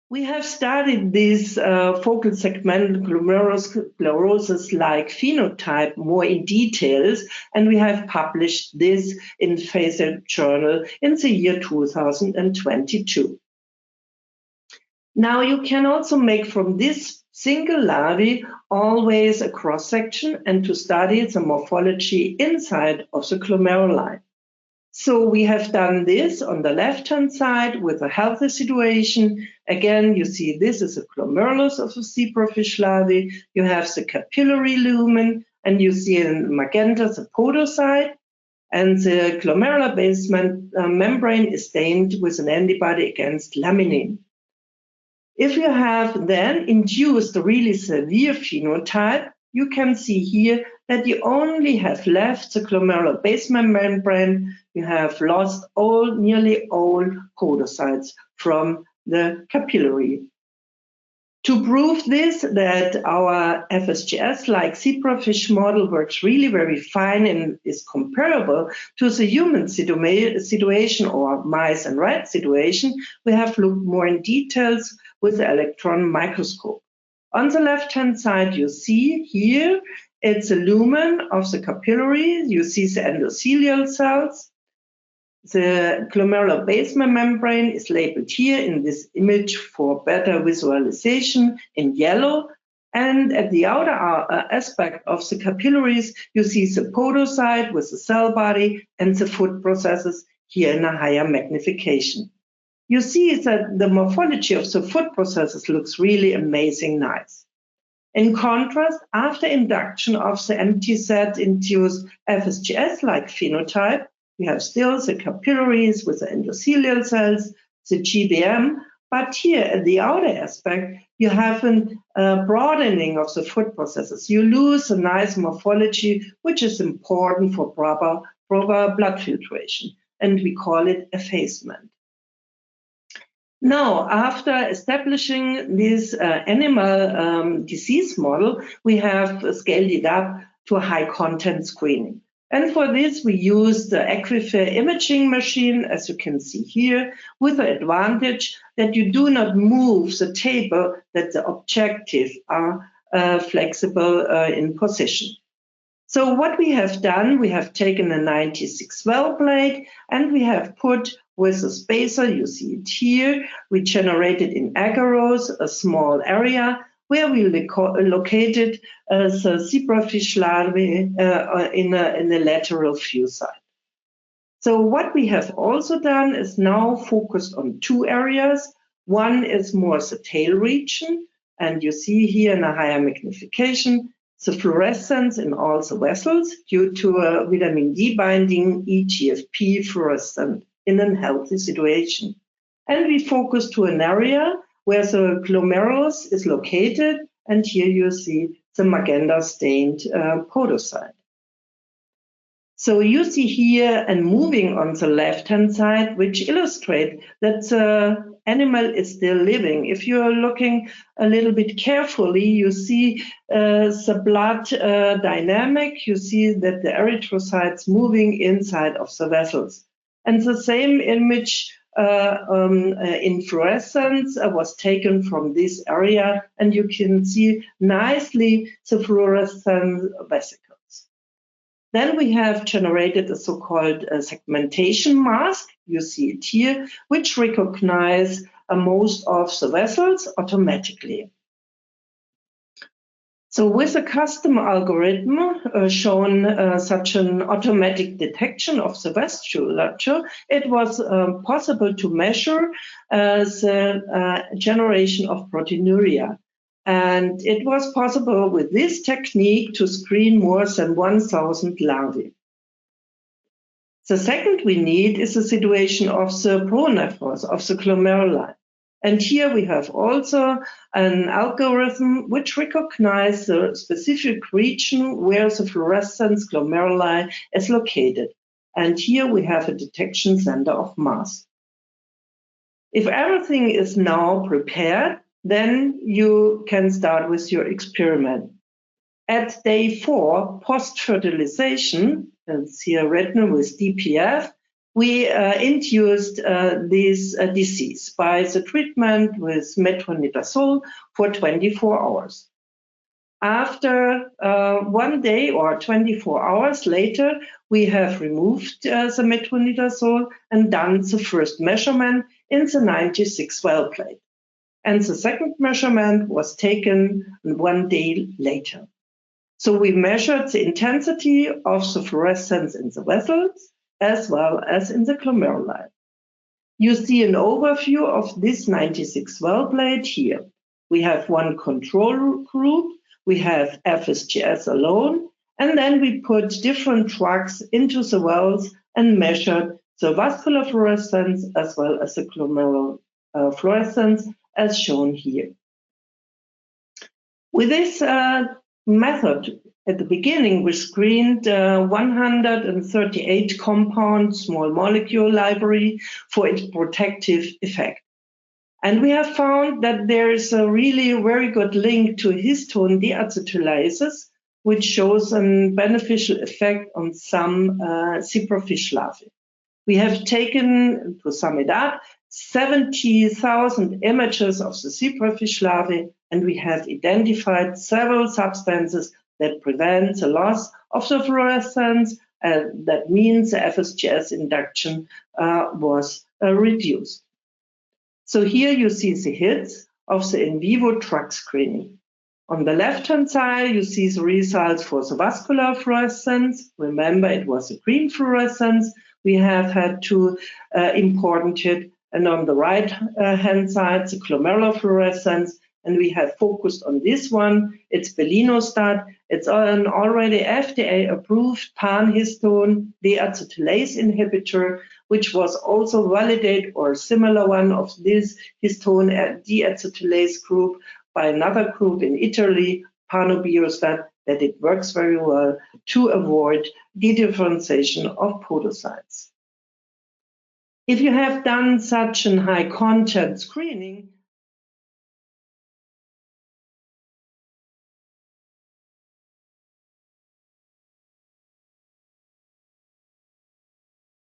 We have studied this focal segmental glomerulosclerosis-like phenotype more in details, and we have published this in Facer Journal in the year 2022. Now you can also make from this single larvae always a cross-section and to study the morphology inside of the glomeruli. So we have done this on the left-hand side with a healthy situation. Again, you see this is a glomerulus of a zebrafish larvae. You have the capillary lumen, and you see in magenta the podocyte, and the glomerular basement membrane is stained with an antibody against laminin. If you have then induced a really severe phenotype, you can see here that you only have left the glomerular basement membrane. You have lost nearly all podocytes from the capillary. To prove this, that our FSGS-like zebrafish model works really very fine and is comparable to the human situation or mice and rat situation, we have looked more in details with the electron microscope. On the left-hand side, you see here, it's a lumen of the capillary. You see the endothelial cells. The glomerular basement membrane is labeled here in this image for better visualization in yellow. And at the outer aspect of the capillaries, you see the podocyte with the cell body and the food processes here in a higher magnification. You see that the morphology of the food processes looks really amazing nice. In contrast, after induction of the MTZ-induced FSGS-like phenotype, we have still the capillaries with the endothelial cells, the GBM, but here at the outer aspect, you have a broadening of the food processes. You lose a nice morphology, which is important for proper blood filtration, and we call it effacement. Now, after establishing this animal disease model, we have scaled it up to a high content screening. And for this, we use the Aquifer imaging machine, as you can see here, with the advantage that you do not move the table, that the objectives are flexible in position. So what we have done, we have taken a 96 well plate and we have put with a spacer, you see it here, we generated in agarose a small area where we located the zebrafish larvae in a lateral view site. So what we have also done is now focused on two areas. One is more the tail region, and you see here in a higher magnification the fluorescence in all the vessels due to a vitamin D binding EGFP fluorescent in a healthy situation. And we focus to an area where the glomerulus is located, and here you see the magenta stained podocyte. So you see here and moving on the left-hand side, which illustrate that the animal is still living. If you are looking a little bit carefully, you see the blood dynamic. You see that the erythrocytes moving inside of the vessels. And the same image in fluorescence was taken from this area, and you can see nicely the fluorescent vesicles. Then we have generated a so-called segmentation mask. You see it here, which recognize most of the vessels automatically. So with a custom algorithm shown such an automatic detection of the vasculature, it was possible to measure the generation of proteinuria. And it was possible with this technique to screen more than 1,000 larvae. The second we need is the situation of the pronephros, of the glomeruli. And here we have also an algorithm which recognizes the specific region where the fluorescence glomeruli is located. And here we have a detection center of mass. If everything is now prepared, then you can start with your experiment. At day 4, post-fertilization, it's here written with DPF, we induced this disease by the treatment with metronidazole for 24 hours. After 1 day or 24 hours later, we have removed the metronidazole and done the first measurement in the 96 well plate. And the second measurement was taken 1 day later. So we measured the intensity of the fluorescence in the vessels as well as in the glomeruli. You see an overview of this 96 well plate here. We have one control group, we have FSGS alone, and then we put different drugs into the wells and measured the vascular fluorescence as well as the glomerular fluorescence as shown here. With this method, at the beginning, we screened 138 compound small molecule library for its protective effect. And we have found that there is a really very good link to histone deacetylases, which shows a beneficial effect on some zebrafish larvae. We have taken, to sum it up, 70,000 images of the zebrafish larvae, and we have identified several substances that prevent the loss of the fluorescence. That means the FSGS induction was reduced. So here you see the hits of the in vivo drug screening. On the left-hand side, you see the results for the vascular fluorescence. Remember, it was a green fluorescence. We have had two important hits. And on the right-hand side, the glomerular fluorescence. And we have focused on this one. It's belinostat. It's an already FDA-approved pan-histone deacetylase inhibitor, which was also validated or similar one of this histone deacetylase group by another group in Italy, panobiostat, that it works very well to avoid dedifferentiation of podocytes. If you have done such a high content screening,